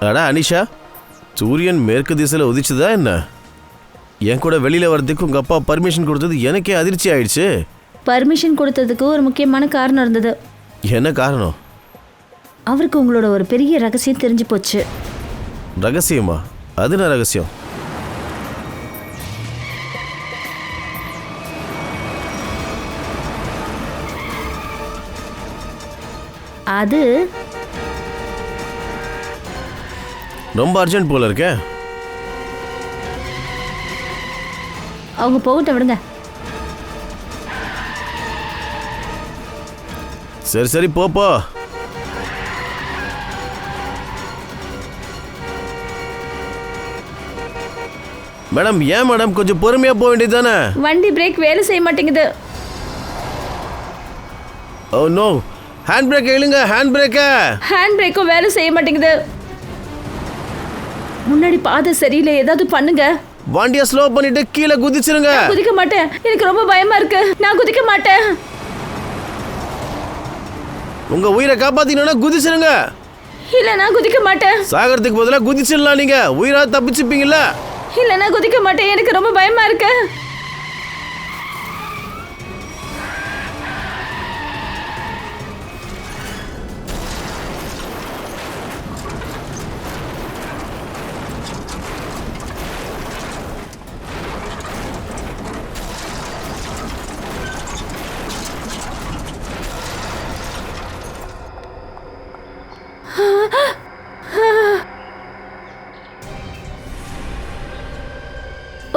அடா அனிஷா, சூரியன் மேற்கு திசையில் உதிச்சுதா என்ன? என் கூட வெளியில் வர்றதுக்கு உங்கள் அப்பா பர்மிஷன் கொடுத்தது எனக்கே அதிர்ச்சி ஆயிடுச்சு. பர்மிஷன் கொடுத்ததுக்கு ஒரு முக்கியமான காரணம் இருந்தது. என்ன காரணம்? அவருக்கு உங்களோட ஒரு பெரிய ரகசியம் தெரிஞ்சு போச்சு. ரகசியமா? அது என்ன ரகசியம்? அது ரொம்ப அர்ஜென்ட் போல இருக்கே. அவங்க போகட்டும், விடுங்க. சரி சரி போப்போ. மேடம், ஏன் மேடம் கொஞ்சம் பொறுமையா போக வேண்டியது தானே? வண்டி பிரேக் வேலை செய்ய மாட்டேங்குது. ஓ நோ, ஹேண்ட் பிரேக் இழுங்க, ஹேண்ட் பிரேக்க. ஹேண்ட் பிரேக்கும் வேலை செய்ய மாட்டேங்குது. முன்னாடி பாதை சரியில்லை, ஏதாவது பண்ணுங்க. வண்டியை ஸ்லோ பண்ணிட்டு கீழே குதிச்சிருங்க. குதிக்க மாட்டேன், எனக்கு ரொம்ப பயமா இருக்கு. நான் குதிக்க மாட்டேன். உங்க உயிரை காப்பாத்தினா குதிச்சிருங்க. இல்ல, நான் குதிக்க மாட்டேன். சாகறதுக்கு பதிலாக குதிச்சிடலாம். நீங்க உயிரா தப்பிச்சுப்பீங்கல்ல. இல்ல, நான் குதிக்க மாட்டேன், எனக்கு ரொம்ப பயமா இருக்கு.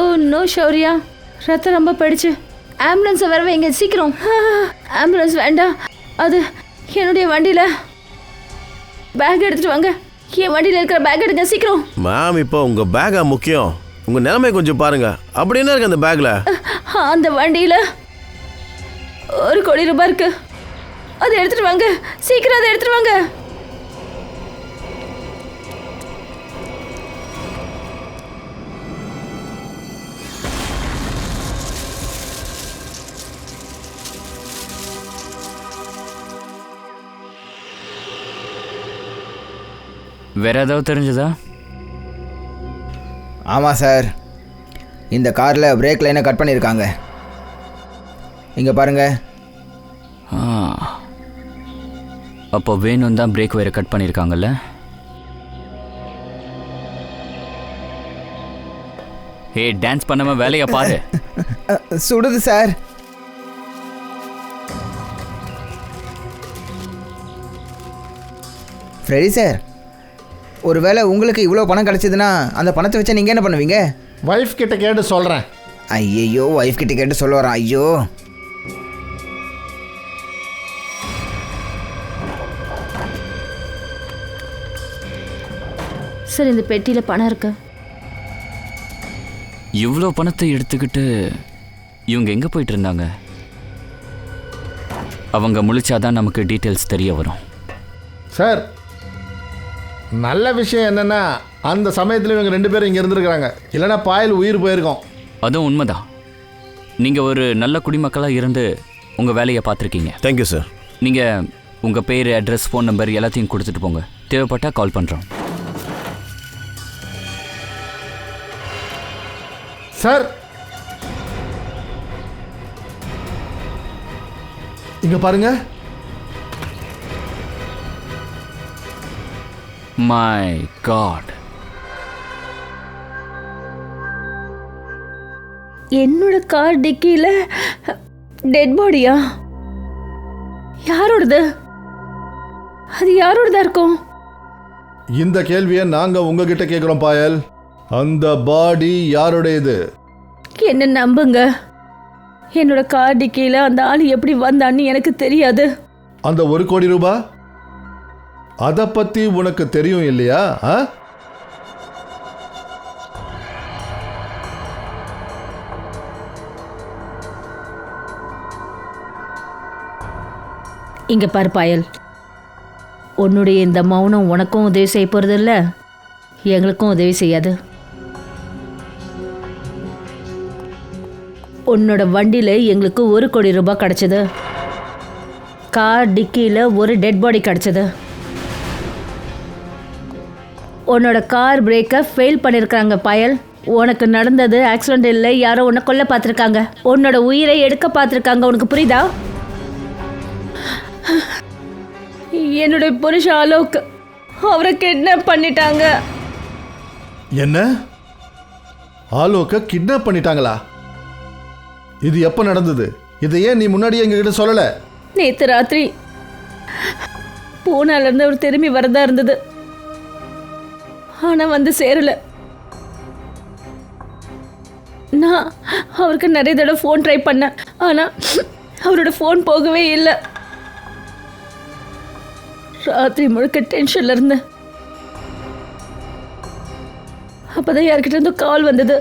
ஓ நோ ஷௌரியா, ரத்தம் ரொம்ப போயிடுச்சு. ஆம்புலன்ஸை வர வைங்க சீக்கிரம். ஆம்புலன்ஸ் வேண்டாம், அது என்னுடைய வண்டியில். பேக் எடுத்துட்டு வாங்க, என் வண்டியில் இருக்கிற பேக் எடுங்க சீக்கிரம். மேம், இப்போ உங்க பேக்கா முக்கியம்? உங்க நிலைமை கொஞ்சம் பாருங்க. அப்படி என்ன இருக்கு அந்த பேக்ல? அந்த வண்டியில் 1 கோடி ரூபாய் இருக்கு. அதை எடுத்துட்டு வாங்க சீக்கிரம், அதை எடுத்துட்டு வாங்க. வேற ஏதாவது தெரிஞ்சதா? ஆமாம் சார், இந்த காரில் பிரேக் லைனை கட் பண்ணியிருக்காங்க. இங்கே பாருங்க. அப்போ வேணும் தான் பிரேக் வேற கட் பண்ணியிருக்காங்கல்ல. ஹே, டான்ஸ் பண்ணாம வேலையை பாரு. சுடுது சார். ஃப்ரெடி சார், ஒருவேளை உங்களுக்கு இவ்வளோ பணம் கிடச்சிதுன்னா அந்த பணத்தை வச்சா நீங்கள் என்ன பண்ணுவீங்க? வைஃப் கிட்ட கேட்டு சொல்கிறேன். ஐயோ, ஒய்ஃப் கிட்ட கேட்டு சொல்ல வரான். ஐயோ, சார், இந்த பெட்டியில் பணம் இருக்கு. இவ்வளோ பணத்தை எடுத்துக்கிட்டு இவங்க எங்கே போயிட்டு இருந்தாங்க? அவங்க முழிச்சாதான் நமக்கு டீட்டெயில்ஸ் தெரிய வரும். சார், நல்ல விஷயம் என்னென்னா அந்த சமயத்தில் இவங்க 2 பேரும் இங்கே இருந்துருக்குறாங்க. இல்லைனா பாயில் உயிர் போயிருக்கோம். அதுவும் உண்மைதான். நீங்கள் ஒரு நல்ல குடிமக்களாக இருந்து உங்கள் வேலையை பார்த்துருக்கீங்க. Thank you sir. நீங்கள் உங்கள் பேர், அட்ரஸ், ஃபோன் நம்பர் எல்லாத்தையும் கொடுத்துட்டு போங்க. தேவைப்பட்டால் கால் பண்ணுறோம். சார், இங்கே பாருங்க. மை காட், என்னோட கார் டிக்கியில் டெட் பாடியா? யாரோடது? அது யாரோடதா இருக்கும்? இந்த கேள்வியை நாங்கள் உங்ககிட்ட கேட்குறோம் பாயல். அந்த பாடி யாருடையது? என்ன நம்புங்க, என்னோட கார் டிக்கியில் அந்த ஆள் எப்படி வந்தான்னு எனக்கு தெரியாது. அந்த 1 கோடி ரூபாய், அதை பற்றி உனக்கு தெரியும் இல்லையா? இங்க பாரு பாயல், உன்னுடைய இந்த மௌனம் உனக்கும் உதவி செய்ய போறது இல்ல, எங்களுக்கும் உதவி செய்யாது. உன்னோட வண்டியில எங்களுக்கு 1 கோடி ரூபாய் கிடைச்சது. கார் டிக்கியில ஒரு டெட் பாடி கிடைச்சது. உன்னோட கார் பிரேக்கை ஃபெயில் பண்ணியிருக்காங்க பாயல். உனக்கு நடந்தது ஆக்சிடென்ட் இல்லை, யாரோ உன்னை கொல்ல பார்த்துருக்காங்க. உன்னோட உயிரை எடுக்க பார்த்துருக்காங்க. உனக்கு புரியுதா? என்னுடைய புருஷன் அலோக், அவரை கிட்னாப் பண்ணிட்டாங்க. என்ன? ஆலோக்க கிட்னாப் பண்ணிட்டாங்களா? இது எப்போ நடந்தது? இதை ஏன் நீ முன்னாடியே எங்ககிட்ட சொல்லலை? நேற்று ராத்திரி பூனாலேருந்து அவர் திரும்பி வரதா இருந்தது. ஆனால் வந்து சேரல. நான் அவருக்கு நிறைய தடவை ஃபோன் ட்ரை பண்ணேன், ஆனால் அவரோட ஃபோன் போகவே இல்லை. ராத்திரி முழுக்க டென்ஷன்ல இருந்தேன். அப்போதான் யார்கிட்ட இருந்து கால் வந்தது.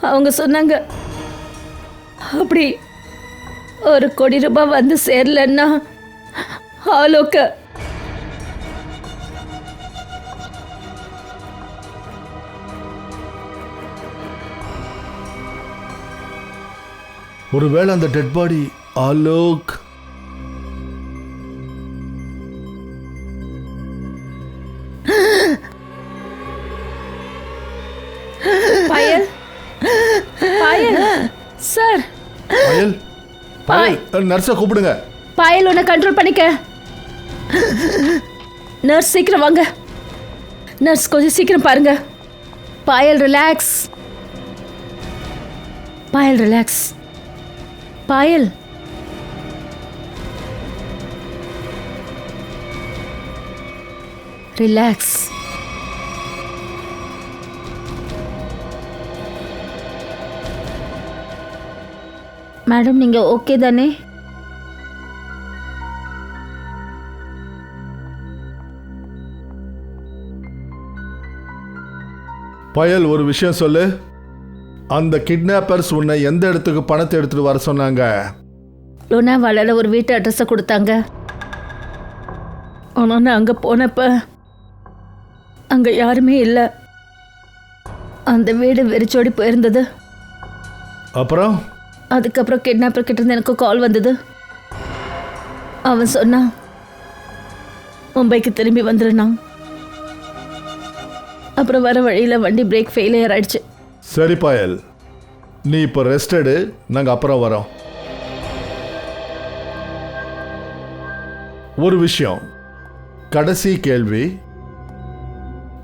அவங்க சொன்னாங்க, அப்படி 1 கோடி ரூபாய் வந்து சேரலன்னா ஆலோக்க ஒருவேளை அந்த டெட் பாடி ஆலோக். பாயல், பாயல் சார். பாயல், பாயல், நர்ஸை கூப்பிடுங்க. பாயல், உன்னை கண்ட்ரோல் பண்ணிக்க. நர்ஸ் சீக்கிரம் வாங்க. நர்ஸ் கொஞ்சம் சீக்கிரம் பாருங்க. பாயல் ரிலாக்ஸ். பாயல் ரிலாக்ஸ். பாயல், ரிலாக்ஸ். மேடம், நீங்க ஓகே தானே? பாயல், ஒரு விஷயம் சொல்லு. அந்த கிட்னாப்பர்ஸ் உன்னை எந்த இடத்துக்கு பணத்தை எடுத்துட்டு வர சொன்னாங்க? லோனாவாலால ஒரு வீட்டு அட்ரஸை கொடுத்தாங்க. ஆனால் நான் அங்கே போனப்ப அங்கே யாருமே இல்லை. அந்த வீடு வெறிச்சோடி போயிருந்தது. அப்புறம்? அதுக்கப்புறம் கிட்னாப்பர் கிட்ட இருந்து எனக்கு கால் வந்தது. அவன் சொன்னான், மும்பைக்கு திரும்பி வந்துருந்தான். அப்புறம் வர வழியில் வண்டி பிரேக் ஃபெயிலியர் ஆயிடுச்சு. சரி பாயல், நீ இப்போ ரெஸ்ட் எடு, நாங்கள் அப்புறம் வரோம். ஒரு விஷயம், கடைசி கேள்வி.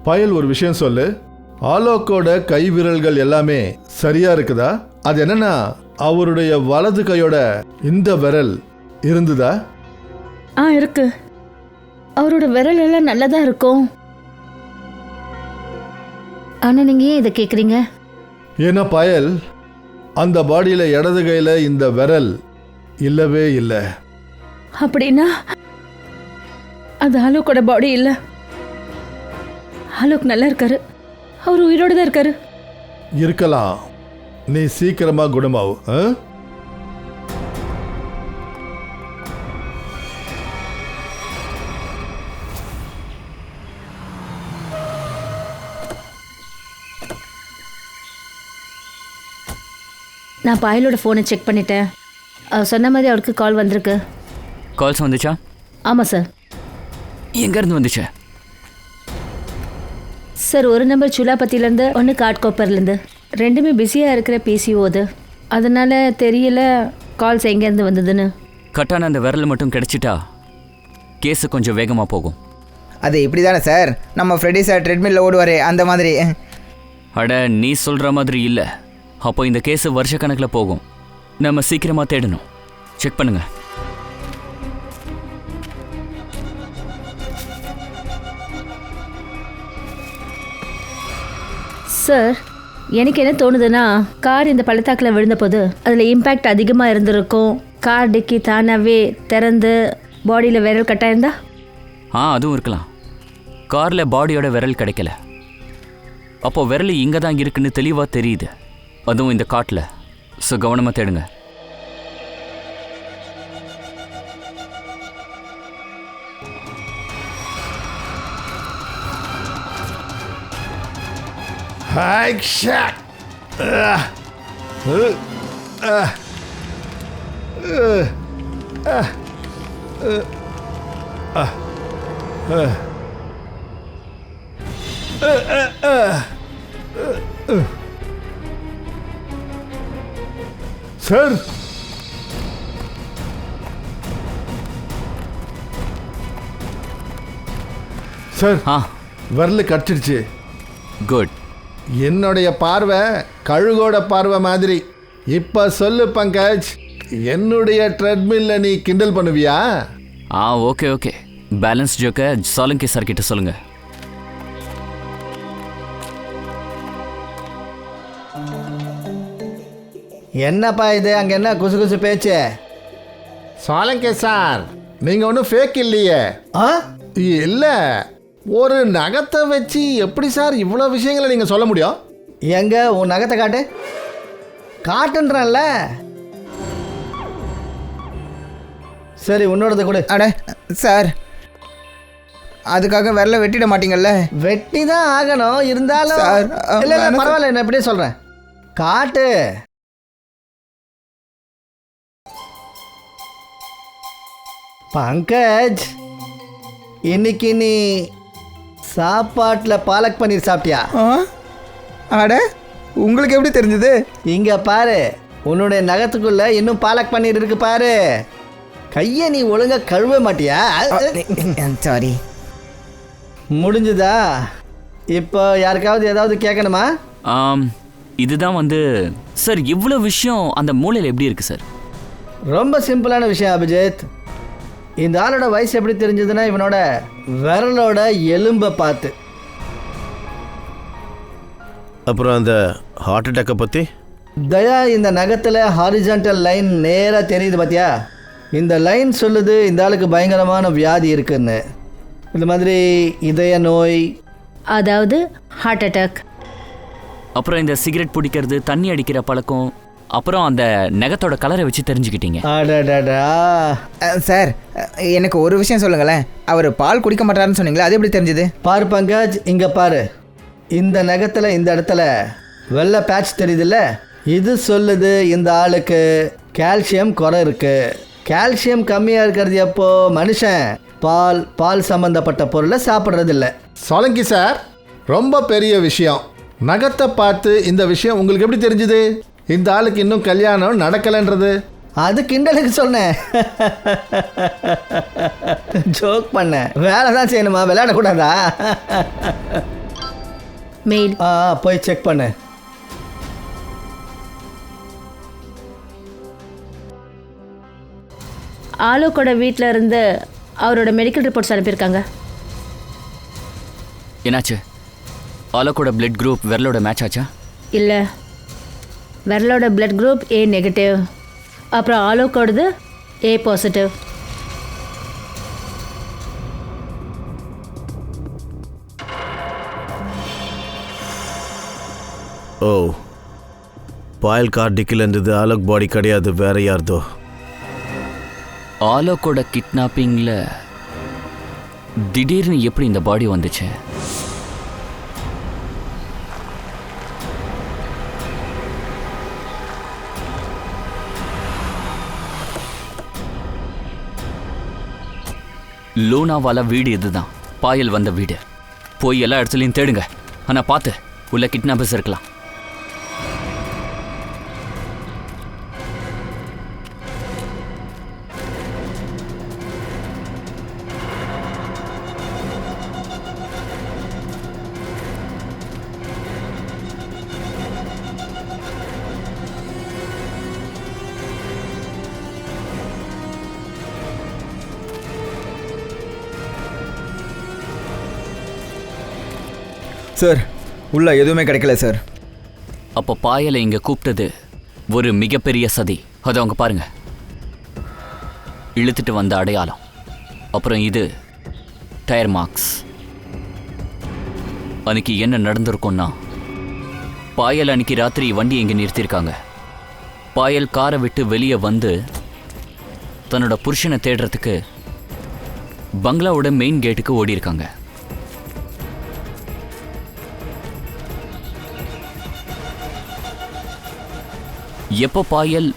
பாயல், ஒரு விஷயம் சொல்லு. ஆலோக்கோட கை விரல்கள் எல்லாமே சரியா இருக்குதா? அது என்னன்னா, அவருடைய வலது கையோட இந்த விரல் இருந்ததா? இருக்கு. அவரோட விரல் எல்லாம் நல்லதா இருக்கும். ஆனால் நீங்கள் ஏன் இதை கேட்குறீங்க? ஏன்னா பாயல், அந்த பாடியில் இடது கையில் இந்த விரல் இல்லவே இல்லை. அப்படின்னா அது ஆலோக்கோட பாடி இல்லை. ஆலோக் நல்லா இருக்காரு. அவர் உயிரோடு தான் இருக்காரு. இருக்கலாம். நீ சீக்கிரமா குணமாவு. நான் பாயலோட ஃபோனை செக் பண்ணிட்டேன். சொன்ன மாதிரி அவருக்கு கால் வந்திருக்கு. கால்ஸ் வந்துச்சா? ஆமாம் சார். எங்கேருந்து வந்துச்சு சார்? ஒரு நம்பர் சுலாபத்திலேருந்து, ஒன்று காட்கோப்பர்லேருந்து. ரெண்டுமே பிஸியாக இருக்கிற பிசிஓது. அதனால் தெரியல கால்ஸ் எங்கேருந்து வந்ததுன்னு. கட்டான அந்த விரல் மட்டும் கிடைச்சிட்டா கேஸு கொஞ்சம் வேகமாக போகும். அது இப்படி தானே சார்? நம்ம ஃப்ரெடி சார் ட்ரெட்மில்ல ஓடுவார் அந்த மாதிரி. அட, நீ சொல்கிற மாதிரி இல்லை. அப்போ இந்த கேஸு வருஷக்கணக்கில் போகும். நம்ம சீக்கிரமாக தேடணும். செக் பண்ணுங்க. சார், எனக்கு என்ன தோணுதுன்னா, கார் இந்த பள்ளத்தாக்கில் விழுந்த போது அதில் இம்பேக்ட் அதிகமாக இருந்திருக்கும். கார் டிக்கி தானாகவே திறந்து பாடியில் விரல் கட்டாயிருந்தா? அதுவும் இருக்கலாம். காரில் பாடியோட விரல் கிடைக்கல. அப்போது விரல் இங்கே தான் இருக்குன்னு தெளிவாக தெரியுது. அதுவும் இந்த காட்டில். ஸோ கவனமாக தேடுங்க. சார் சார் ஆ விரல் கடிச்சிடுச்சு. குட். என்னுடைய பார்வை கழுகோட பார்வை மாதிரி. இப்ப சொல்லு பங்கஜ், என்னுடைய ட்ரெட்மில்ல நீ கிண்டல் பண்ணுவியா? Okay okay. பேலன்ஸ் ஜோக்கை சாலங்கி சார் கிட்ட சொல்லுங்க. என்னப்பா இது, அங்கே என்ன குசு குசு பேச்சு? சாலங்கே சார், நீங்க ஒன்றும் ஃபேக் இல்லையே. ஆ இல்ல, ஒரு நகத்தை வச்சு எப்படி சார் இவ்வளோ விஷயங்களை நீங்க சொல்ல முடியும்? எங்க உன் நகத்தை காட்டு. காட்டுன்றல. சரி, உன்னோடது கொடு. அட சார், அதுக்காக விரல வெட்டிட மாட்டீங்கல்ல? வெட்டி தான் ஆகணும், இருந்தாலும் சார், இல்லை இல்லை பரவாயில்ல, நான் எப்படியே சொல்கிறேன். காட்டு. பங்கஜ், இன்னைக்கு நீ சாப்பாட்டில் பாலக் பன்னீர் சாப்பிட்டியா? அட, உங்களுக்கு எப்படி தெரிஞ்சது? இங்க பாரு, உன்னுடைய நகத்துக்குள்ள இன்னும் பாலக் பன்னீர் இருக்கு பாரு. கையை நீ ஒழுங்கா கழுவ மாட்டியா? சாரி. முடிஞ்சுதா? இப்போ யாருக்காவது ஏதாவது கேட்கணுமா? இதுதான் வந்து சார், இவ்வளோ விஷயம் அந்த மூலையில் எப்படி இருக்கு சார்? ரொம்ப சிம்பிளான விஷயம் அபிஜித். இந்த ஆளோட வயசு எப்படி தெரிஞ்சதுன்னா, இவனோட விரலோட எலும்பை பார்த்து. அப்புறம் அந்த ஹார்ட் அட்டாக்கை பற்றி? தயா, இந்த நகத்தில் ஹாரிஜான்டல் லைன் நேராக தெரியுது பார்த்தியா? இந்த லைன் சொல்லுது இந்த ஆளுக்கு பயங்கரமான வியாதி இருக்குன்னு. இந்த மாதிரி இதய நோய், அதாவது ஹார்ட் அட்டாக். அப்புறம் இந்த சிகரெட் பிடிக்கிறது, தண்ணி அடிக்கிற பழக்கம், அப்புறம் அந்த நகத்தோட கலரை வச்சு தெரிஞ்சுக்கிட்டீங்க. அடடடா. சார், எனக்கு ஒரு விஷயம் சொல்லுங்களேன். அவர் பால் குடிக்க மாட்டாருன்னு சொன்னீங்களா, அது எப்படி தெரிஞ்சது? பாரு பங்கஜ், இங்கே பாரு. இந்த நகத்தில் இந்த இடத்துல வெள்ளை பேட்ச் தெரியுதுல்ல, இது சொல்லுது இந்த ஆளுக்கு கால்சியம் குறை இருக்கு. கால்சியம் கம்மியாக இருக்கிறது எப்போ? மனுஷன் பால் சம்பந்தப்பட்ட பொருளை சாப்பிட்றதில்ல. சாலங்கி சார், ரொம்ப பெரிய விஷயம். நகத்தை பார்த்து இந்த விஷயம் உங்களுக்கு எப்படி தெரிஞ்சுது? இந்த ஆளுக்கு இன்னும் கல்யாணம் நடக்கலைன்றது. அது கிண்டலுக்கு சொன்னேன். ஜோக் பண்ணேன். வேலை தான் செய்யணுமா, விளையாடக்கூடாதா? மெயில். போய் செக் பண்ணு. ஆலோக்கோட வீட்டில் இருந்து அவரோட மெடிக்கல் ரிப்போர்ட்ஸ் அனுப்பியிருக்காங்க. என்னாச்சு? ஆலோக்கோட பிளட் குரூப் விரலோட மேட்ச் ஆச்சா? இல்லை, விரலோட பிளட் குரூப் ஏ நெகட்டிவ். அப்புறம் ஆலோக்கோடது A positive. O, Payal car டிக்கிலன்றது Alok பாடி கிடையாது, வேற யார்தோ. ஆலோக்கோட கிட்னாப்பிங்கில் திடீர்னு எப்படி இந்த பாடி வந்துச்சு? லூனாவால வீடு இதுதான், பாயல் வந்த வீடு. போய் எல்லா இடத்துலையும் தேடுங்க, ஆனால் பார்த்து உள்ள கிட்னாப்பர்ஸ் இருக்கலாம். சார், உள்ள எதுவுமே கிடைக்கல சார். அப்போ பாயலை இங்கே கூப்பிட்டது ஒரு மிகப்பெரிய சதி. அது அவங்க பாருங்க, இழுத்துட்டு வந்த அடையாளம். அப்புறம் இது டயர் மார்க்ஸ். அன்னைக்கு என்ன நடந்திருக்கும்னா, பாயல் அன்னைக்கு ராத்திரி வண்டி இங்கே நிறுத்தியிருக்காங்க. பாயல் காரை விட்டு வெளியே வந்து தன்னோட புருஷனை தேடுறதுக்கு பங்களாவோட மெயின் கேட்டுக்கு ஓடி இருக்காங்க. எப்போ பாயல்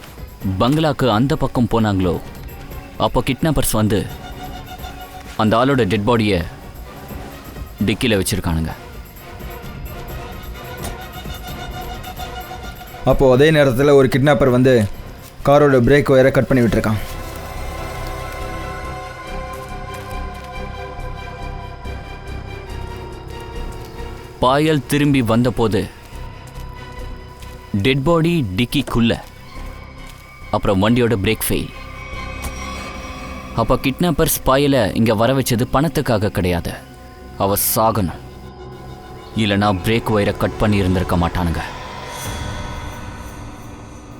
பங்களாக்கு அந்த பக்கம் போனாங்களோ, அப்போ கிட்னாப்பர்ஸ் வந்து அந்த ஆளோட டெட் பாடியை டிக்கியில் வச்சுருக்கானுங்க. அப்போது அதே நேரத்தில் ஒரு கிட்னாப்பர் வந்து காரோட பிரேக் ஒயரை கட் பண்ணி விட்டுருக்கான். பாயல் திரும்பி வந்தபோது டெட் பாடி டிக்கிக்குள்ள, அப்புறம் வண்டியோட பிரேக் ஃபெயில். அப்போ கிட்னாப்பர்ஸ் பாயலை இங்கே வர வச்சது பணத்துக்காக கிடையாது, அவ சாகணும். இல்லைனா பிரேக் ஒயரை கட் பண்ணி இருந்திருக்க மாட்டானுங்க.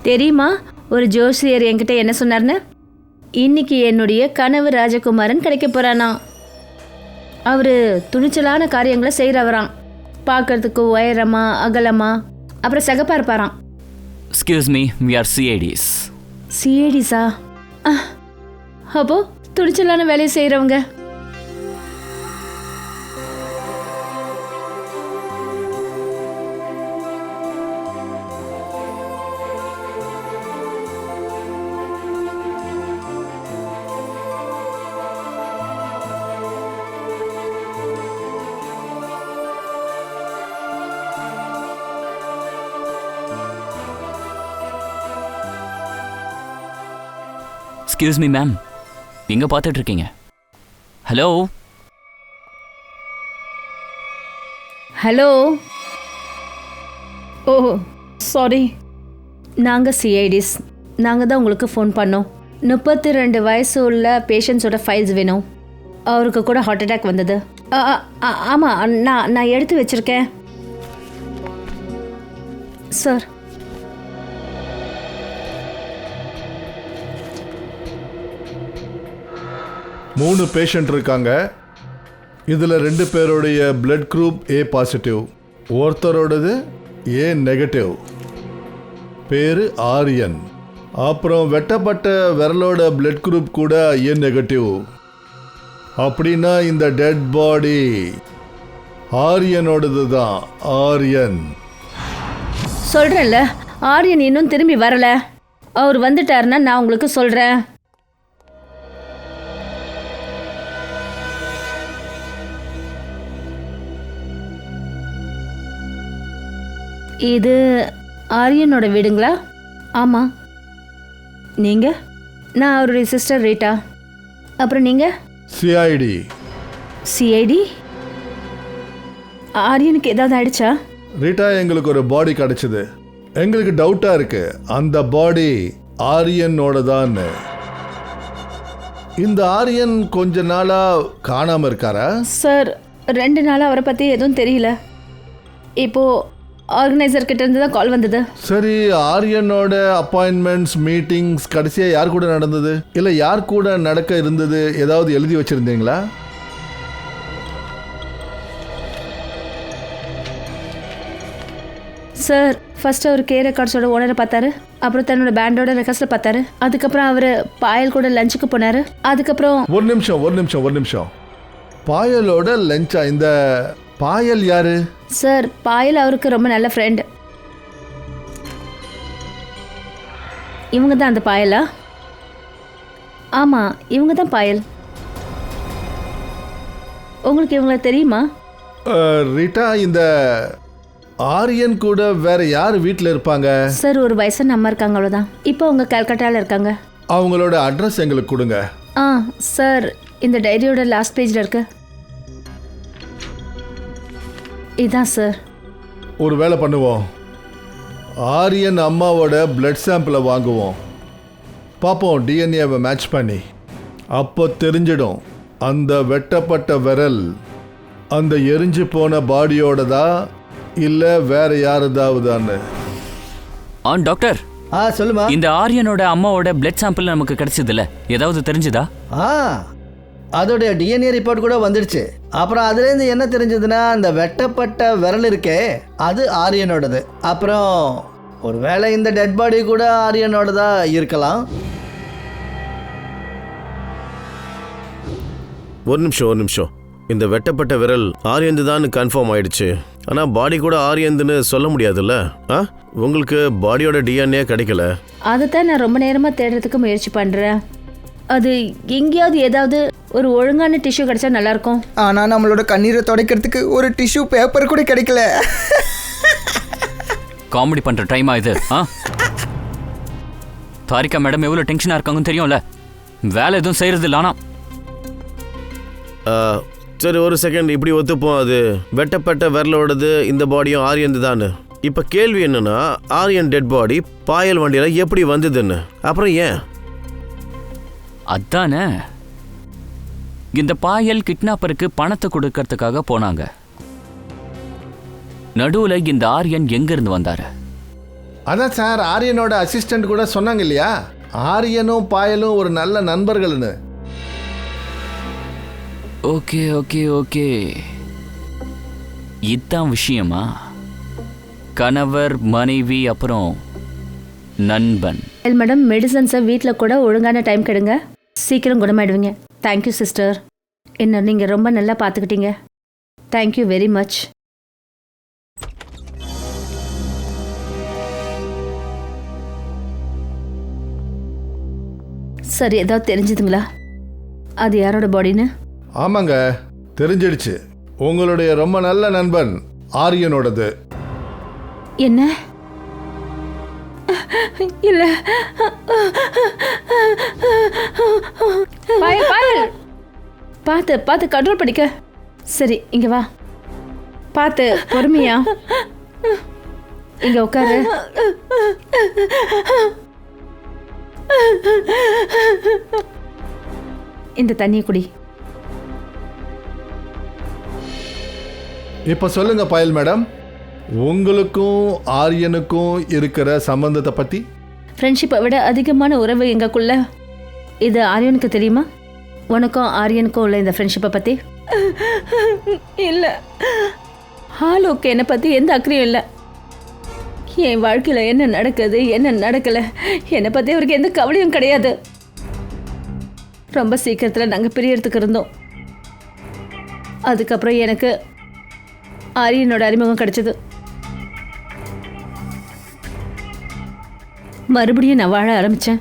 தெரியுமா ஒரு ஜோசியர் என்கிட்ட என்ன சொன்னார்னு? இன்னைக்கு என்னுடைய கனவு ராஜகுமாரன் கிடைக்க போறானா. அவர் துணிச்சலான காரியங்களை செய்கிறவராம். பார்க்கறதுக்கு உயரமா அகலமா அப்புறம் சகப்பா இருப்பாராம். Excuse me, we are CIDs. சிஏடிஸா? அப்போ துணிச்சலான வேலையை செய்கிறவங்க. எக்ஸ்கியூஸ் மீ மேம், எங்கே பார்த்துட்டு இருக்கீங்க? Hello hello. ஓ சாரி, நாங்கள் சிஐடிஸ். நாங்கள் தான் உங்களுக்கு ஃபோன் பண்ணோம். 32 வயசு உள்ள பேஷண்ட்ஸோட ஃபைல்ஸ் வேணும். அவருக்கு கூட ஹார்ட் அட்டாக் வந்தது. ஆமாம், நான் எடுத்து வச்சுருக்கேன் சார். மூணு பேஷண்ட் இருக்காங்க. இதில் 2 பேருடைய பிளட் குரூப் A பாசிட்டிவ், ஒருத்தரோடது A நெகட்டிவ். பேர் ஆரியன். அப்புறம் வெட்டப்பட்ட விரலோட பிளட் குரூப் கூட A நெகட்டிவ். அப்படின்னா இந்த டெட் பாடி ஆரியனோடது தான். ஆரியன். சொல்கிறேன்ல, ஆரியன் இன்னும் திரும்பி வரல. அவர் வந்துட்டாருன்னா நான் உங்களுக்கு சொல்கிறேன். இது ஆரியனோட வீடுங்களா? ஆமாம். நீங்கள்? நான் அவருடைய சிஸ்டர் ரீட்டா. அப்புறம் நீங்கள்? சிஐடி. சிஐடி? ஆரியனுக்கு ஏதாவது ஆயிடுச்சா? ரீட்டா, எங்களுக்கு ஒரு பாடி கிடைச்சது. எங்களுக்கு டவுட்டாக இருக்கு அந்த பாடி ஆரியனோட தான். இந்த ஆரியன் கொஞ்ச நாளாக காணாமல் இருக்காரா? சார், 2 நாளாக அவரை பற்றி எதுவும் தெரியல. இப்போது ஆர்கனைசர் கிட்ட இருந்து தான் கால் வந்தது. சரி, ஆரியனோட அப்பாயின்மெண்ட்ஸ் மீட்டிங்ஸ் கடைசியாக யார் கூட நடந்தது? இல்லை யார் கூட நடக்க இருந்தது? ஏதாவது எழுதி வச்சிருந்தீங்களா? சார், ஃபர்ஸ்ட் அவர் கே ரெக்கார்ட்ஸோட ஓனரை பார்த்தாரு. அப்புறம் தன்னோட பேண்டோட ரெக்கார்ட்ஸில் பார்த்தாரு. அதுக்கப்புறம் அவர் பாயல் கூட லஞ்சுக்கு போனார். அதுக்கப்புறம் ஒரு நிமிஷம். பாயலோட லஞ்சா? இந்த பாயல் யாரு? சார், பாயல் அவருக்கு ரொம்ப நல்ல ஃப்ரெண்ட். இவங்க தான் அந்த பாயலா? ஆமாம், இவங்க தான் பாயல். உங்களுக்கு இவங்கள தெரியுமா? ரீட்டா, இந்த ஆரியன் கூட வேற யார் வீட்டில் இருப்பாங்க? சார், ஒரு வயசான அம்மா இருக்காங்க, அவ்வளோதான். இப்போ அவங்க கல்கட்டாவில் இருக்காங்க. அவங்களோட அட்ரஸ் எங்களுக்கு கொடுங்க. சார், இந்த டைரியோட லாஸ்ட் பேஜில் இருக்கு. இதான் சார். ஒரு வேலை பண்ணுவோம், ஆரியன் அம்மாவோட பிளட் சாம்பிளை வாங்குவோம். பார்ப்போம் டிஎன்ஏவை மேட்ச் பண்ணி. அப்போ தெரிஞ்சிடும் அந்த வெட்டப்பட்ட விரல் அந்த எரிஞ்சு போன பாடியோடதா இல்லை வேற யாரதாவதான்னு. டாக்டர், சொல்லுமா. இந்த ஆரியனோட அம்மாவோட பிளட் சாம்பிள் நமக்கு கிடைச்சதில்ல, ஏதாவது தெரிஞ்சுதா? அதோடைய டிஎன்ஏ ரிப்போர்ட் கூட வந்துடுச்சு. அப்புறம் அதுலேருந்து என்ன தெரிஞ்சதுன்னா, அந்த வெட்டப்பட்ட விரல் இருக்கே அது ஆரியனோடது. அப்புறம் ஒருவேளை இந்த டெட் பாடி கூட ஆரியனோடதா இருக்கலாம். ஒரு நிமிஷம். இந்த வெட்டப்பட்ட விரல் ஆரியந்து தான் கன்ஃபார்ம் ஆயிடுச்சு. ஆனால் பாடி கூட ஆரியந்துன்னு சொல்ல முடியாதுல்ல? உங்களுக்கு பாடியோட டிஎன்ஏ கிடைக்கல. அதைத்தான் நான் ரொம்ப நேரமாக தேடுறதுக்கு முயற்சி பண்ணுறேன். அது எங்கேயாவது ஏதாவது ஒரு ஒழுங்கான டிஷ்யூ கிடைச்சா நல்லாயிருக்கும். ஆனால் நம்மளோட கண்ணீரை துடைக்கிறதுக்கு ஒரு டிஷ்யூ பேப்பர் கூட கிடைக்கல. காமெடி பண்ற டைமா இது? தாரிகா மேடம் எவ்வளவு டென்ஷனா இருக்காங்கன்னு தெரியும்ல. வேலை எதுவும் செய்யறது இல்ல. ஆனா சரி ஒரு செகண்ட், இப்படி ஒத்துப்போம். அது வெட்டப்பட்ட விரலோடது, இந்த பாடியும் ஆரியன் தானே. இப்ப கேள்வி என்னன்னா, ஆரியன் டெட் பாடி பாயல் வண்டியில எப்படி வந்ததுன்னு. அப்புறம் ஏன்? அதானே, இந்த பாயல் கிட்னாப்பருக்கு பணத்தை கொடுக்கறதுக்காக போனாங்க. நடுவுல இந்த ஆரியன் எங்க இருந்து வந்தாரு? அதான் சார், ஆரியனோட அசிஸ்டன்ட் கூட சொன்னாங்க இல்லையா, ஆரியனும் பாயலும் ஒரு நல்ல நண்பர்கள்னு. ஓகே ஓகே ஓகே, இதான் விஷயமா? கணவர், மனைவி, அப்புறம் நண்பன். மேடம், மெடிசன்ஸை வீட்டில் கூட ஒழுங்கான டைம் கெடுங்க, சீக்கிரம் குணமாயிடுவீங்க. தேங்க்யூ சிஸ்டர், என்ன நீங்கள் ரொம்ப நல்லா பார்த்துக்கிட்டீங்க. Thank you very much. சரி, ஏதாவது தெரிஞ்சுதுங்களா அது யாரோட பாடின்னு? ஆமாங்க, தெரிஞ்சிடுச்சு. உங்களுடைய ரொம்ப நல்ல நண்பன் ஆரியனோடது. என்ன? இல்ல, பாயல் பாயல், பார்த்து பார்த்து கண்ட்ரோல் பண்ணிக்க. சரி, இங்க வா, பார்த்து பொறுமையா இங்க உட்காரு. இந்த தண்ணியை குடி. இப்ப சொல்லுங்க பாயல் மேடம், உங்களுக்கும் ஆரியனுக்கும் இருக்கிற சம்பந்தத்தை பத்தி. ஃப்ரெண்ட்ஷிப்பை விட அதிகமான உறவு எங்களுக்குள்ள. இது ஆரியனுக்கு தெரியுமா? உனக்கும் ஆரியனுக்கும் உள்ள இந்த ஃப்ரெண்ட்ஷிப்பை பத்தி? இல்லை, ஆலோக்கு என்னை பற்றி எந்த அக்கறையும் இல்லை. என் வாழ்க்கையில் என்ன நடக்குது என்ன நடக்கலை என்னை பற்றி அவருக்கு எந்த கவலையும் கிடையாது. ரொம்ப சீக்கிரத்தில் நாங்கள் பிரியறதுக்கு இருந்தோம். அதுக்கப்புறம் எனக்கு ஆரியனோட அறிமுகம் கிடைச்சது. மறுபடியும் நான் வாழ ஆரம்பித்தேன்.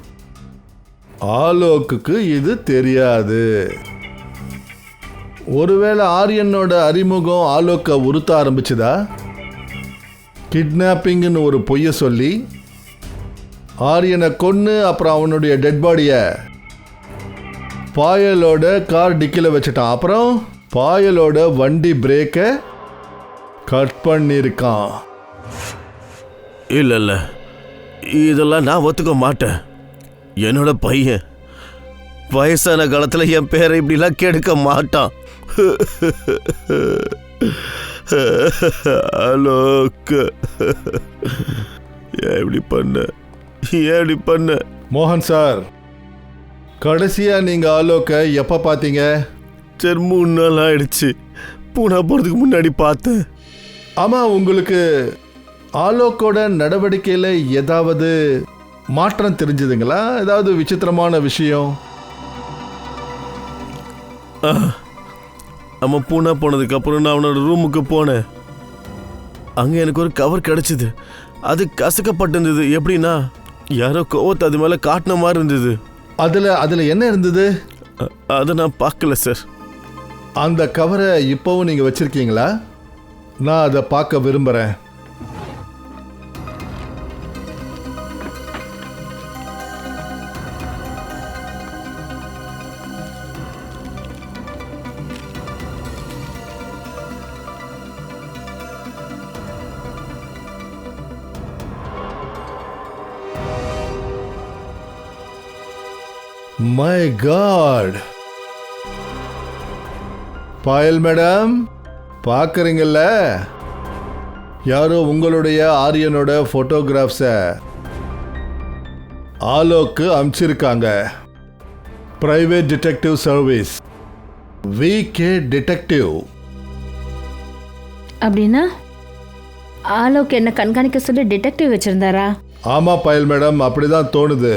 ஆலோக்குக்கு இது தெரியாது. ஒருவேளை ஆரியனோட அறிமுகம் ஆலோக்க உறுத்த ஆரம்பிச்சுதா? கிட்னாப்பிங்னு ஒரு பொய்யை சொல்லி ஆரியனை கொன்று அப்புறம் அவனுடைய டெட் பாடியை பாயலோட கார் டிக்கில வச்சுட்டான். அப்புறம் பாயலோட வண்டி பிரேக்கை கட் பண்ணியிருக்கான். இல்ல இல்ல, இதெல்லாம் நான் ஒத்துக்க மாட்டேன். என்னோட பையன் வயசான காலத்துல என் பேரை இப்படிலாம் கெடுக்க மாட்டான். அலோக்கு, ஏன் இப்படி பண்ண? மோகன் சார், கடைசியா நீங்க ஆலோக்க எப்ப பார்த்தீங்க? சரி, 3 நாள் ஆயிடுச்சு. பூனா போறதுக்கு முன்னாடி பார்த்தேன். ஆமா, உங்களுக்கு ஆலோக்கோட நடவடிக்கையில ஏதாவது மாற்றம் தெரிஞ்சதுங்களா? ஏதாவது விசித்திரமான விஷயம்? அவன் பூனா போனதுக்கு அப்புறம் நான் அவனோட ரூமுக்கு போனேன். அங்க எனக்கு ஒரு கவர் கிடைச்சது. அது கசக்கப்பட்டிருந்தது. எப்படின்னா, யாரோ கோவத்தை அது மேல காட்டின மாதிரி இருந்தது. அதுல என்ன இருந்தது? அதை நான் பார்க்கல சார். அந்த கவரை இப்போவும் நீங்க வச்சிருக்கீங்களா? நான் அதை பார்க்க விரும்புறேன். மை காட், பாயல் மேடம், பார்க்குறீங்கல்ல, யாரோ உங்களுடைய ஆரியனோட ஃபோட்டோகிராஃப்ஸை ஆலோக்கு அனுப்பிச்சிருக்காங்க. Private detective service, VK detective. அப்படின்னா ஆலோக்கு என்ன கண்காணிக்க சொல்லி டிடெக்டிவ் வச்சிருந்தாரா? ஆமா பாயல் மேடம், அப்படிதான் தோணுது.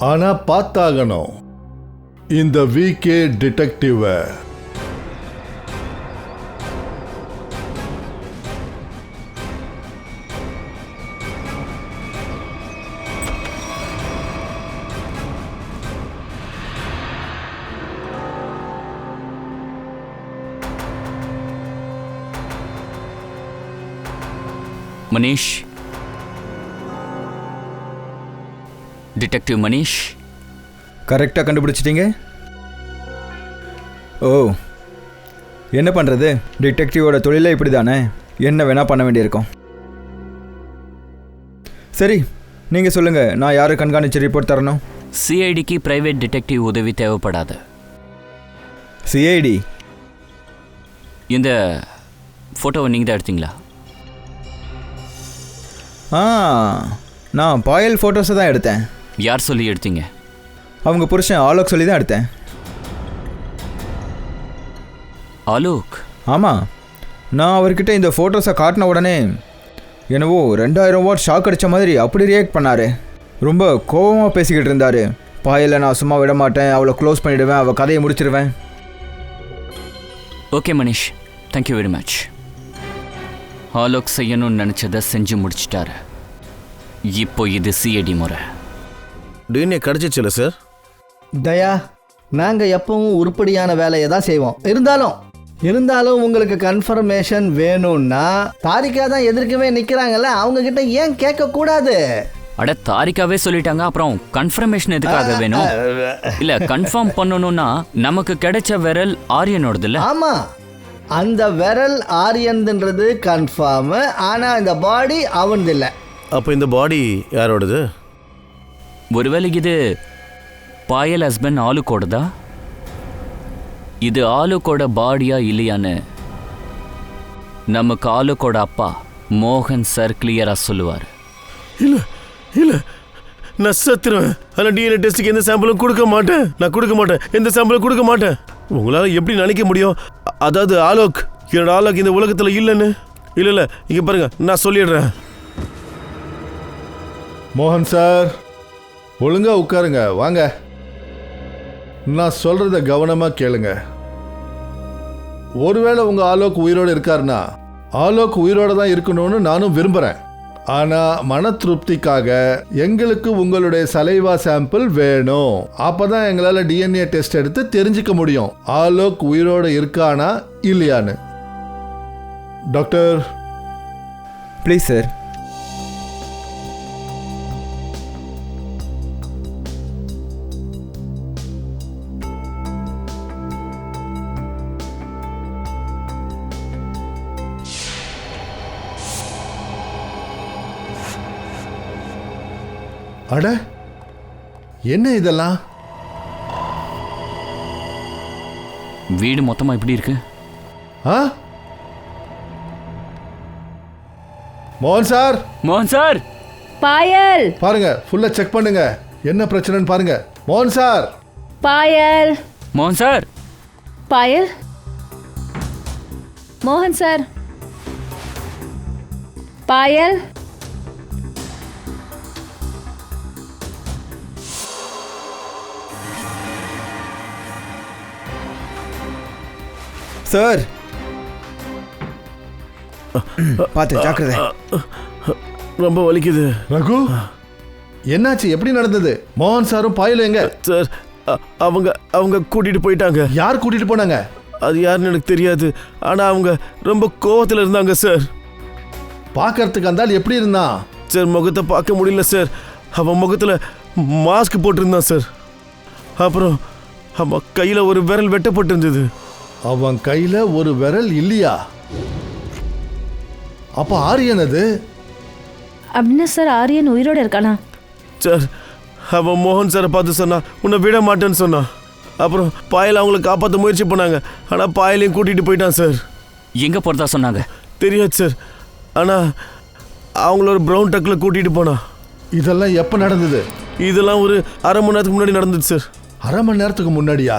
ஆனா பார்த்தாகணும் இந்த VK detective. Manish, detective Manish. கரெக்டாக கண்டுபிடிச்சிட்டீங்க. ஓ, என்ன பண்ணுறது, டிடெக்டிவோட தொழிலே இப்படி தானே, என்ன வேணால் பண்ண வேண்டியிருக்கும். சரி, நீங்கள் சொல்லுங்கள், நான் யாரை கண்காணிச்சு ரிப்போர்ட் தரணும்? சிஐடிக்கு பிரைவேட் டிடெக்டிவ் உதவி தேவைப்படாது. சிஐடி? இந்த ஃபோட்டோவை நீங்கள் தான் எடுத்தீங்களா? நான் பாயல் ஃபோட்டோஸை தான் எடுத்தேன். யார் சொல்லி எடுத்தீங்க? அவங்க புருஷன் ஆலோக் சொல்லி தான் எடுத்தேன். ஆலோக்? ஆமாம், நான் அவர்கிட்ட இந்த ஃபோட்டோஸை காட்டின உடனே என்னவோ 2000 வாட் ஷாக் அடித்த மாதிரி அப்படி ரியாக்ட் பண்ணார். ரொம்ப கோபமாக பேசிக்கிட்டு இருந்தார். பாயலை நான் சும்மா விட மாட்டேன், அவளை க்ளோஸ் பண்ணிவிடுவேன், அவள் கதையை முடிச்சிடுவேன். Okay Manish, thank you very much. Alok செய்யணும்னு நினச்சதை செஞ்சு முடிச்சிட்டாரு. இப்போ இது சிஐடி முறை. DNA கிடச்சிச்சுல sir? தயா, நாங்கள் எப்பவும் உருப்படியான வேலையை தான் செய்வோம். இருந்தாலும் உங்களுக்கு கன்ஃபர்மேஷன் வேணும்னா தாரிகா தான் எதிர்க்கவே நிற்கிறாங்கல்ல, அவங்க கிட்ட ஏன் கேட்கக்கூடாது? அட, தாரிகாவே சொல்லிட்டாங்க, அப்புறம் கன்ஃபர்மேஷன் எதுக்காக வேணும்? இல்ல, கன்ஃபார்ம் பண்ணணும்னா நமக்கு கிடைச்ச விரல் ஆரியனோடது இல்ல? ஆமா, அந்த விரல் ஆரியன்றது கன்ஃபார்ம். ஆனா இந்த பாடி அவனது இல்லை. அப்போ இந்த பாடி யாரோடது? ஒருவேளை இது பாயல் ஹஸ்பண்ட் ஆலுக்கோடதா? இது ஆலுக்கோட பாடியா இல்லையான்னு நமக்கு ஆலுக்கோட அப்பா மோகன் சார் கிளியரா சொல்லுவார். இல்லை, நான் சத்துருவேன். ஆனால் டிஎன்ஏ டெஸ்ட்டுக்கு எந்த சாம்பிளும் கொடுக்க மாட்டேன். நான் கொடுக்க மாட்டேன், எந்த சாம்பிளும் கொடுக்க மாட்டேன். உங்களால் எப்படி நினைக்க முடியும்? அதாவது ஆலோக், என்னோட ஆலோக் இந்த உலகத்தில் இல்லைன்னு. இல்லை, இங்கே பாருங்க, நான் சொல்லிடுறேன். மோகன் சார், ஒழுங்கா உட்காருங்க. வாங்க, நான் சொல்றத கவனமா கேளுங்க. ஒருவேளை உங்க ஆலோக் உயிரோடு இருக்காருன்னா ஆலோக் உயிரோட தான் இருக்கணும்னு நானும் விரும்புறேன். ஆனா மன திருப்திக்காக எங்களுக்கு உங்களுடைய சலைவா சாம்பிள் வேணும். அப்பதான் எங்களால டிஎன்ஏ டெஸ்ட் எடுத்து தெரிஞ்சுக்க முடியும் ஆலோக் உயிரோட இருக்கானா இல்லையான்னு. Doctor please sir. அட, என்ன இதெல்லாம்? வீடு மொத்தமா இப்படி இருக்கு. மோகன் சார், மோகன் சார், பாயல், பாருங்க, ஃபுல்லா செக் பண்ணுங்க, என்ன பிரச்சனைன்னு பாருங்க. மோகன் சார், பாயல், மோகன் சார், பாயல், மோகன் சார், பாயல். சார் பார்த்து ஜாக்கிரதை. ரொம்ப வலிக்குது. ரகு, என்னாச்சு? எப்படி நடந்தது? மோகன் சாரும் பாயலும் எங்க? சார், அவங்க கூட்டிட்டு போயிட்டாங்க. யார் கூட்டிட்டு போனாங்க? அது யாருன்னு எனக்கு தெரியாது. ஆனா அவங்க ரொம்ப கோவத்தில் இருந்தாங்க சார். பார்க்கறதுக்கு அந்த ஆள் எப்படி இருந்தான்? சார், முகத்தை பார்க்க முடியல சார். அவன் முகத்தில் மாஸ்க் போட்டிருந்தான் சார். அப்புறம் அவன் கையில் ஒரு விரல் வெட்டப்பட்டிருந்தது. அவன் கையில ஒரு விரல் இல்லையா? அப்ப ஆரியன் அது? அப்படின்னா சார் ஆரியன் உயிரோட இருக்கானா? சார், அவன் மோகன் சாரை பார்த்து சொன்னா உன்னை விட மாட்டேன்னு சொன்னான். அப்புறம் பாயல் அவங்களை காப்பாற்ற முயற்சி பண்ணாங்க. ஆனால் பாயலையும் கூட்டிகிட்டு போயிட்டான் சார். எங்க போறதா சொன்னாங்க? தெரியாது சார். ஆனால் அவங்கள ஒரு ப்ரௌன் டக்கில் கூட்டிகிட்டு போனான். இதெல்லாம் எப்போ நடந்தது? இதெல்லாம் ஒரு அரை மணி நேரத்துக்கு முன்னாடி நடந்தது சார். அரை மணி நேரத்துக்கு முன்னாடியா?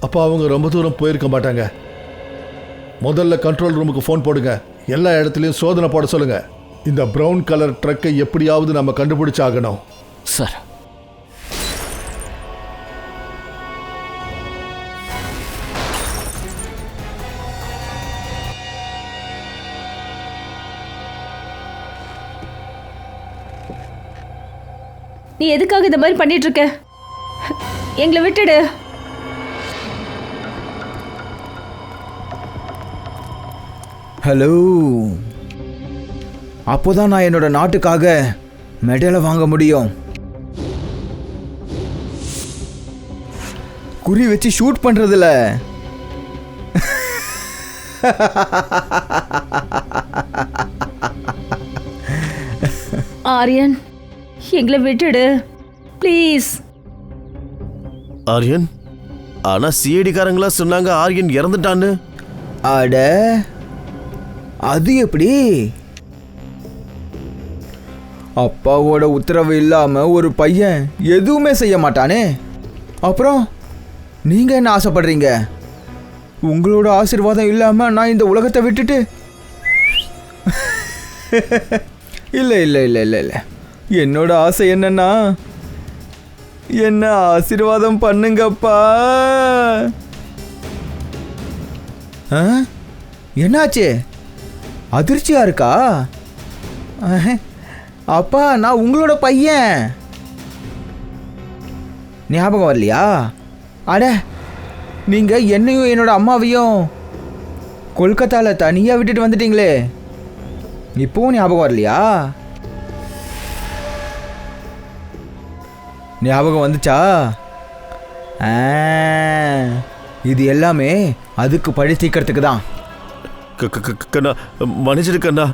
அப்போ அவங்க ரொம்ப தூரம் போயிருக்க மாட்டாங்க. முதல்ல கண்ட்ரோல் ரூமுக்கு ஃபோன் போடுங்க. எல்லா இடத்துலையும் சோதனை போட சொல்லுங்க. இந்த ப்ரௌன் கலர் ட்ரக்கை எப்படியாவது நம்ம கண்டுபிடிச்சாகணும். சார், நீ எதுக்காக இந்த மாதிரி பண்ணிட்டு இருக்க? எங்களை விட்டுடு. ஹலோ, அப்போதான் நான் என்னோட நாட்டுக்காக மெடலை வாங்க முடியும். குறி வச்சு ஷூட் பண்றதுல ஆரியன், எங்களை விட்டுடு ப்ளீஸ். ஆரியன், ஆனா சிஐடிக்காரங்களா சொன்னாங்க ஆரியன் இறந்துட்டான்னு. அட, அது எப்படி? அப்பாவோட உத்தரவு இல்லாம ஒரு பையன் எதுவுமே செய்ய மாட்டானே. அப்புறம் நீங்க என்ன ஆசைப்படுறீங்க? உங்களோட ஆசீர்வாதம் இல்லாம நான் இந்த உலகத்தை விட்டுட்டு இல்லை இல்லை இல்லை இல்லை இல்லை. என்னோட ஆசை என்னன்னா, என்ன ஆசீர்வாதம் பண்ணுங்கப்பா. என்னாச்சு? அதிர்ச்சியா இருக்கா? அப்பா, நான் உங்களோட பையன். ஞாபகம் வரலையா? அட, நீங்க என்னையும் என்னோட அம்மாவையும் கொல்கத்தால தனியா விட்டுட்டு வந்துட்டீங்களே, இப்போவும் ஞாபகம் வரலையா? ஞாபகம் வந்துச்சா? இது எல்லாமே அதுக்கு பழி தீர்க்கறதுக்கு தான். கண்ணா மன்னிச்சிடு கண்ணா,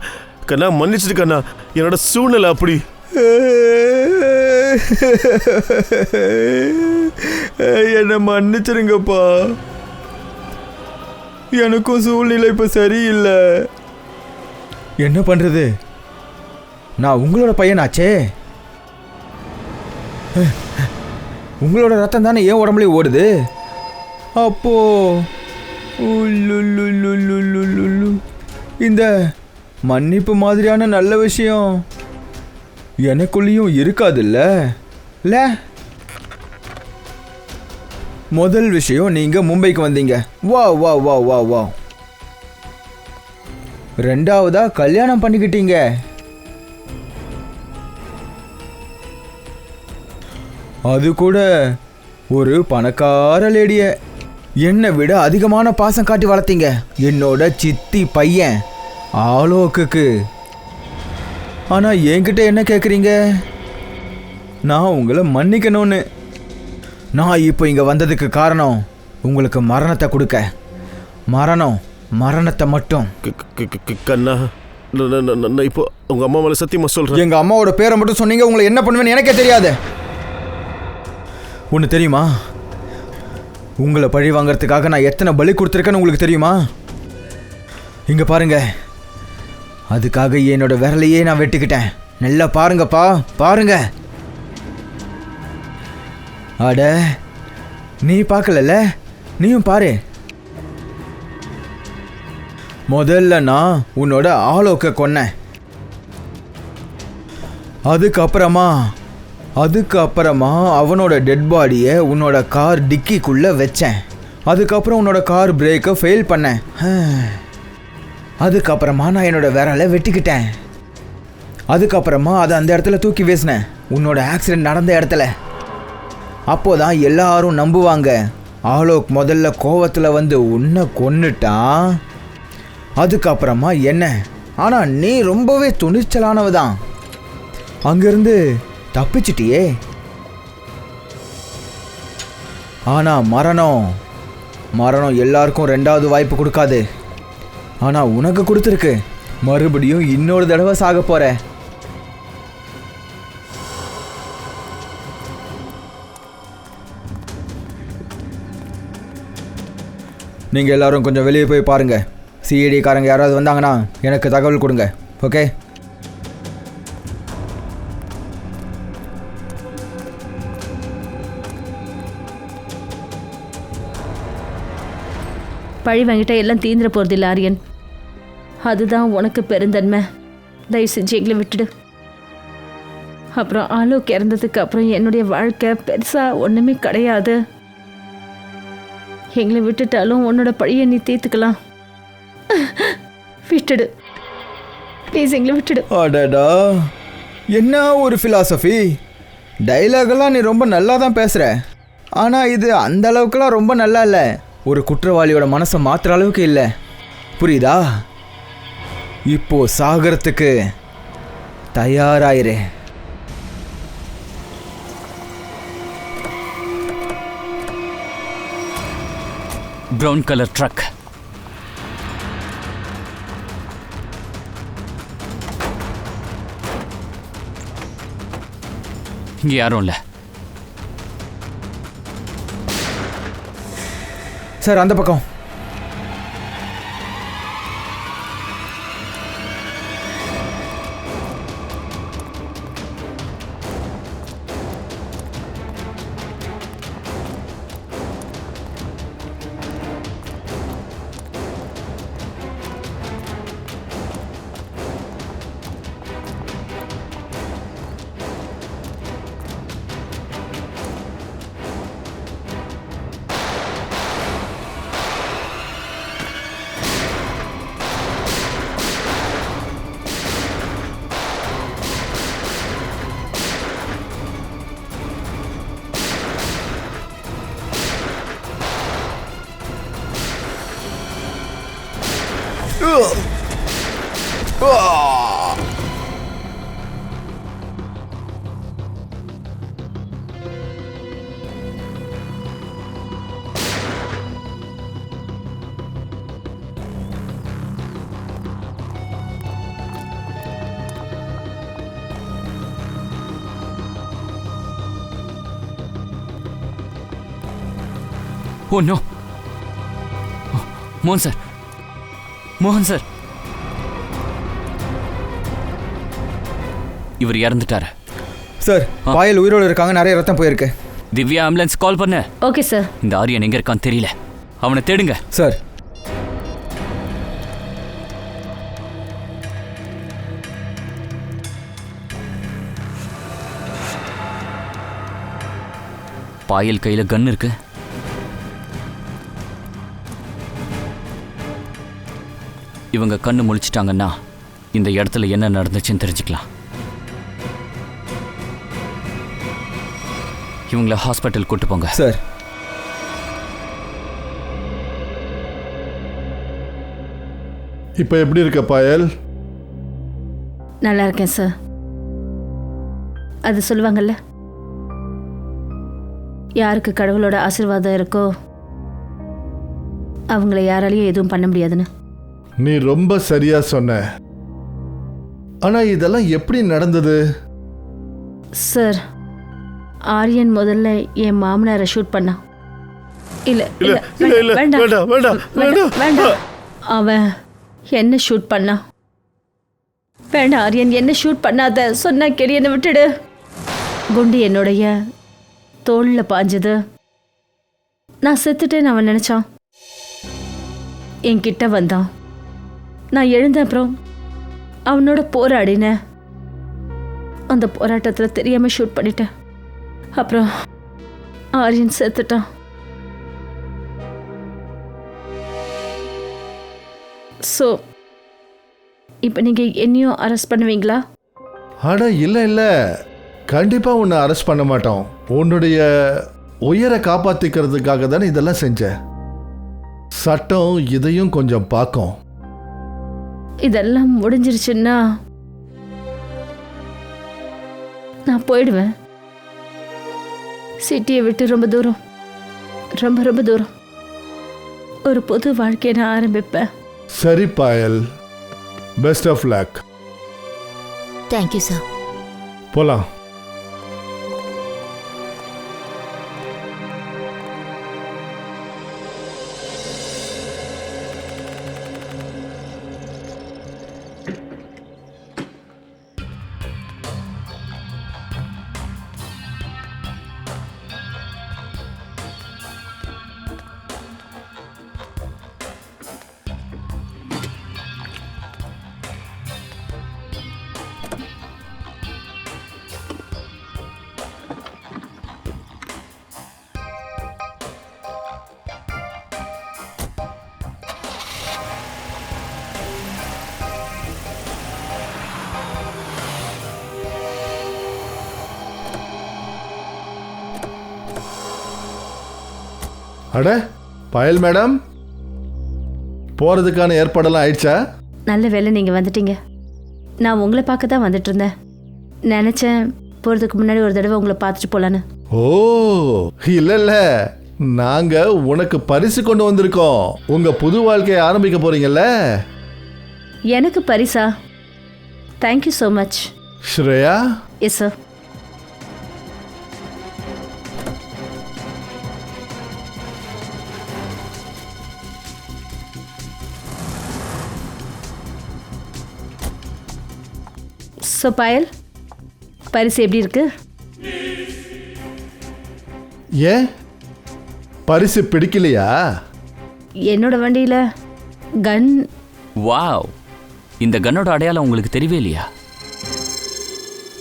கண்ணா மன்னிச்சிடு கண்ணா, என்னோட சூழ்நிலை அப்படி. என்னை மன்னிச்சிருங்கப்பா, எனக்கும் சூழ்நிலை இப்போ சரியில்லை. என்ன பண்றது? நான் உங்களோட பையனாச்சே. உங்களோட ரத்தம் தானே ஏன் உடம்புலயே ஓடுது. அப்போ இந்த மன்னிப்பு மாதிரியான நல்ல விஷயம் எனக்குள்ளேயும் இருக்காதுல்ல? இல்லை, முதல் விஷயம், நீங்க மும்பைக்கு வந்தீங்க. வா வா வா வா வா. ரெண்டாவதா கல்யாணம் பண்ணிக்கிட்டீங்க. அது கூட ஒரு பணக்கார லேடிய. என்னை விட அதிகமான பாசம் காட்டி வளர்த்தீங்க. என்னோட சித்தி பையன் ஆலோக்குக்கு. ஆனா என்கிட்ட என்ன கேட்குறீங்க? நான் உங்களை மன்னிக்கணும்னு. நான் இப்போ இங்க வந்ததுக்கு காரணம் உங்களுக்கு மரணத்தை கொடுக்க. மரணத்தை மட்டும். கண்ணா, நான் இப்போ உங்க அம்மா மேல சத்தியமா சொல்றேன். எங்க அம்மாவோட பேரை மட்டும் சொன்னீங்க, உங்களை என்ன பண்ணுவேன்னு எனக்கே தெரியாது. ஒன்று தெரியுமா? உங்களை பழி வாங்கறதுக்காக நான் எத்தனை பலி கொடுத்துருக்கேன்னு உங்களுக்கு தெரியுமா? இங்க பாருங்க, அதுக்காக என்னோட விரலையே நான் வெட்டிக்கிட்டேன். நல்லா பாருங்கப்பா, பாருங்க. அட, நீ பார்க்கலல்ல, நீயும் பாரு. முதல்ல நான் உன்னோட ஆலோக்க கொன்னேன். அதுக்கப்புறமா அவனோட டெட் பாடியை உன்னோட கார் டிக்கிக்குள்ள வச்சேன். அதுக்கப்புறம் உன்னோட கார் பிரேக்கை ஃபெயில் பண்ணேன். அதுக்கப்புறமா நான் என்னோட விரலை வெட்டிக்கிட்டேன். அதுக்கப்புறமா அதை அந்த இடத்துல தூக்கி வீசினேன், உன்னோட ஆக்சிடென்ட் நடந்த இடத்துல. அப்போதான் எல்லாரும் நம்புவாங்க, ஆலோக் முதல்ல கோவத்தில் வந்து உன்னை கொன்னுட்டான். அதுக்கப்புறமா என்ன? ஆனால் நீ ரொம்பவே துணிச்சலானவ தான். அங்கிருந்து தப்பிச்சிட்டியே. ஆனால் மரணம் எல்லாருக்கும் ரெண்டாவது வாய்ப்பு கொடுக்காது. ஆனால் உனக்கு கொடுத்துருக்கு. மறுபடியும் இன்னொரு தடவை சாக போற. நீங்கள் எல்லாரும் கொஞ்சம் வெளியே போய் பாருங்க. சிஐடிக்காரங்க யாராவது வந்தாங்கன்னா எனக்கு தகவல் கொடுங்க. ஓகே? பழி வாங்கிட்ட எல்லாம் தீந்துட போகிறதில்ல ஆரியன். அதுதான் உனக்கு பெருந்தன்மை. தயவு செஞ்சு எங்களை விட்டுடு. அப்புறம் ஆலோக் இறந்ததுக்கு அப்புறம் என்னுடைய வாழ்க்கை பெருசாக ஒன்றுமே கிடையாது. எங்களை விட்டுட்டாலும் உன்னோட பழியை நீ தீர்த்துக்கலாம். விட்டுடு ப்ளீஸ், எங்களை விட்டுடு. அடடா, என்ன ஒரு ஃபிலாசபி. டைலாகெல்லாம் நீ ரொம்ப நல்லா தான் பேசுகிற. ஆனால் இது அந்த அளவுக்குலாம் ரொம்ப நல்லா இல்லை. ஒரு குற்றவாளியோட மனசை மாற்றுற அளவுக்கு இல்லை. புரியுதா? இப்போ சாகரத்துக்கு தயாராயிரு. Brown colour drug. இங்க யாரும் இல்ல. சார் அந்த பக்கம். Oh no. மோகன் சார், மோகன் சார், இவர் இறந்துட்டாரு. சார் பாயல் உயிரோடு இருக்காங்க, நிறைய ரத்தம் போயிருக்கு. திவ்யா ஆம்புலன்ஸ் கால் பண்ண. Okay sir. இந்த ஆரியன் எங்க இருக்கான்னு தெரியல, அவனை தேடுங்க. சார் பாயல் கையில கன் இருக்கு. இவங்க கண்ணு முழிச்சிட்டாங்கன்னா இந்த இடத்துல என்ன நடந்துச்சுன்னு தெரிஞ்சுக்கலாம். இவங்கள ஹாஸ்பிட்டல் கூட்டு போங்க. சார் இப்போ எப்படி இருக்க பாயல்? நல்லா இருக்கேன் சார். அது சொல்லுவாங்கல்ல, யாருக்கு கடவுளோட ஆசீர்வாதம் இருக்கோ அவங்கள யாராலையும் எதுவும் பண்ண முடியாதுன்னு. நீ ரொம்ப சரியா சொன்ன. ஆனா இதெல்லாம் எப்படி நடந்தது? சார், ஆரியன் முதல்ல என் மாமனாரை ஷூட் பண்ணான். இல்ல இல்ல இல்ல இல்ல வேண்டாம் வேண்டாம் வேண்டாம் வேண்டாம் வேண்டாம். வேண்டாம். அவன் என்ன ஷூட் பண்ணான். வேண்டாம் ஆரியன், என்ன ஷூட் பண்ணாத சொன்னா கேளு, என்னை விட்டுடு. குண்டு என்னுடைய தோல்ல பாஞ்சது. நான் செத்துட்டேன்னு அவன் நினைச்சான். என்கிட்ட வந்தான். நான் எழுந்த அப்புறம் அவனோட போராடினேன். அந்த போராட்டத்தில் தெரியாம ஷூட் பண்ணிட்டேன். அப்புறம் ஆரியன் செத்துட்டான். ஸோ இப்போ நீங்கள் என்னையும் அரெஸ்ட் பண்ணுவீங்களா? அட இல்லை இல்லை, கண்டிப்பாக உன்னை அரெஸ்ட் பண்ண மாட்டோம். உன்னுடைய உயிரை காப்பாற்றிக்கிறதுக்காக தானே இதெல்லாம் செஞ்ச. சட்டம் இதையும் கொஞ்சம் பார்க்கும். இதெல்லாம் முடிஞ்சிருச்சுன்னா நான் போயிடுவேன். சிட்டியை விட்டு ரொம்ப தூரம், ரொம்ப ரொம்ப தூரம் ஒரு புது வாழ்க்கையை நான் ஆரம்பிப்பேன். சரி Payal, best of luck. Thank you sir. போலாம். அட பாயல் மேடம், போகிறதுக்கான ஏற்பாடெல்லாம் ஆயிடுச்சா? நல்ல வேளை நீங்கள் வந்துட்டீங்க. நான் உங்களை பார்க்க தான் வந்துட்டு இருந்தேன். நினச்சேன் போகிறதுக்கு முன்னாடி ஒரு தடவை உங்களை பார்த்துட்டு போகலான்னு. ஓ இல்ல நாங்க உனக்கு பரிசு கொண்டு வந்திருக்கோம். உங்க புது வாழ்க்கையை ஆரம்பிக்க போறீங்கல்ல. எனக்கு பரிசா? Thank you so much. Shreya. Yes sir. So Payal, பரிசு எப்படி இருக்கு? ஏன் பரிசு பிடிக்கலையா? என்னோட வண்டியில் கன். வாவ், இந்த கன்னோட அடையாளம் உங்களுக்கு தெரியவே இல்லையா?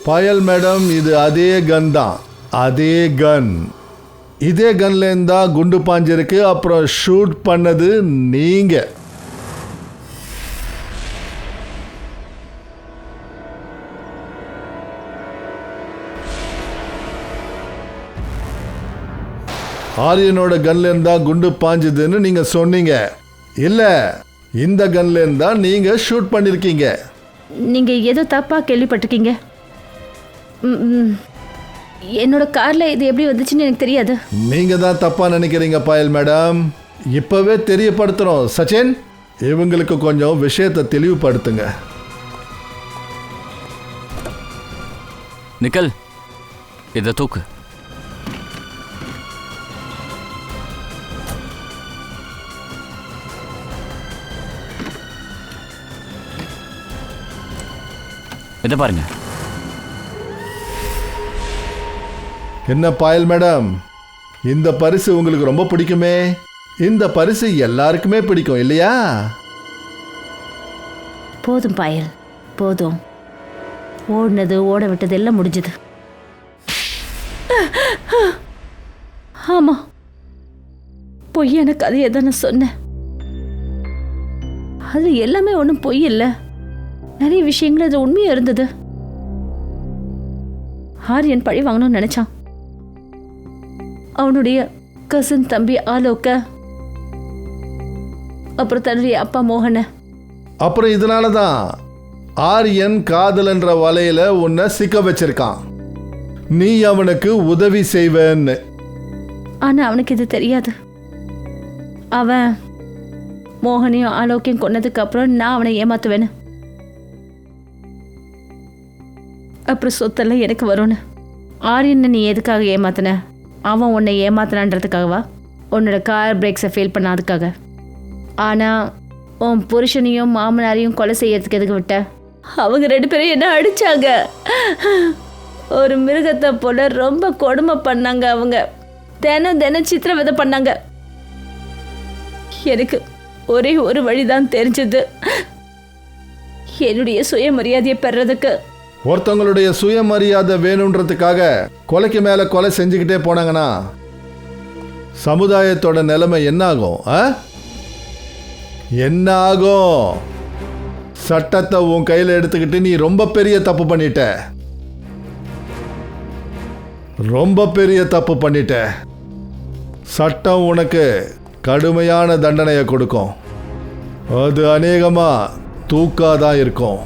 பாயல் மேடம், இது அதே கன் தான். அதே கன். இதே கன்ல இருந்தா குண்டு பாஞ்சிருக்கு. அப்புறம் ஷூட் பண்ணது நீங்க. ஆரியனோட கன்ல இருந்தா குண்டு பாஞ்சதுன்னு நீங்க சொன்னீங்க. இல்ல, இந்த கன்ல இருந்தா நீங்க ஷூட் பண்ணிருக்கீங்க. நீங்கள் ஏதோ தப்பாக கேள்விப்பட்டிருக்கீங்க. என்னோட காரில் இது எப்படி வந்துச்சுன்னு எனக்கு தெரியாது. நீங்க தான் தப்பா நினைக்கிறீங்க பாயல் மேடம். இப்பவே தெரியப்படுத்துறோம். சச்சின், இவங்களுக்கு கொஞ்சம் விஷயத்தை தெளிவுபடுத்துங்க. நிக்கல், இதை தூக்கு. இதை பாருங்க. என்ன பாயல் மேடம், இந்த பரிசு உங்களுக்கு ரொம்ப பிடிக்குமே. இந்த பரிசு எல்லாருக்குமே பிடிக்கும் இல்லையா? போதும் பாயல், போதும். ஓடினது ஓட விட்டது எல்லாம் முடிஞ்சது. ஆமாம், பொய்யான கதையை தான் நான் சொன்னேன். அது எல்லாமே ஒன்றும் பொய் இல்லை. நிறைய விஷயங்கள் அது உண்மையாக இருந்தது. ஆரியன் பழி வாங்கணும்னு நினைச்சான். அவனுடைய கசின் தம்பி ஆலோக்க, அப்புறம் தன்னுடைய அப்பா மோகனை. அப்புறம் இதனால தான் ஆரியன் காதலன்ற வலையில உன்னை சிக்க வச்சிருக்கான். நீ அவனுக்கு உதவி செய்வேன்னு. ஆனா அவனுக்கு இது தெரியாது. அவன் மோகனையும் ஆலோக்கையும் கொன்னதுக்கு அப்புறம் நான் அவனை ஏமாத்துவேன்னு, அப்புறம் சொத்தெல்லாம் எனக்கு வரும்னு. ஆரியனை நீ எதுக்காக ஏமாத்தின? அவன் உன்னை ஏமாத்தினான்றதுக்காகவா? உன்னோட கார் பிரேக்ஸை ஃபெயில் பண்ணாதுக்காக. ஆனால் உன் புருஷனையும் மாமனாரையும் கொலை செய்யறதுக்கு எதுக்கு விட்ட? அவங்க 2 பேரும் என்ன அடித்தாங்க. ஒரு மிருகத்தை போல ரொம்ப கொடுமை பண்ணாங்க. அவங்க தினம் சித்திரவதை பண்ணாங்க. எனக்கு ஒரே ஒரு வழிதான் தெரிஞ்சது, என்னுடைய சுயமரியாதையை பெறதுக்கு. ஒருத்தவங்களுடைய சுயமரியாதை வேணுன்றதுக்காக கொலைக்கு மேல கொலை செஞ்சுக்கிட்டே போனாங்கன்னா சமுதாயத்தோட நிலைமை என்ன ஆகும்? என்ன ஆகும்? சட்டத்தை உன் கையில் எடுத்துக்கிட்டு நீ ரொம்ப பெரிய தப்பு பண்ணிட்ட. ரொம்ப பெரிய தப்பு பண்ணிட்ட. சட்டம் உனக்கு கடுமையான தண்டனையை கொடுக்கும். அது அநேகமா தூக்காதான் இருக்கும்.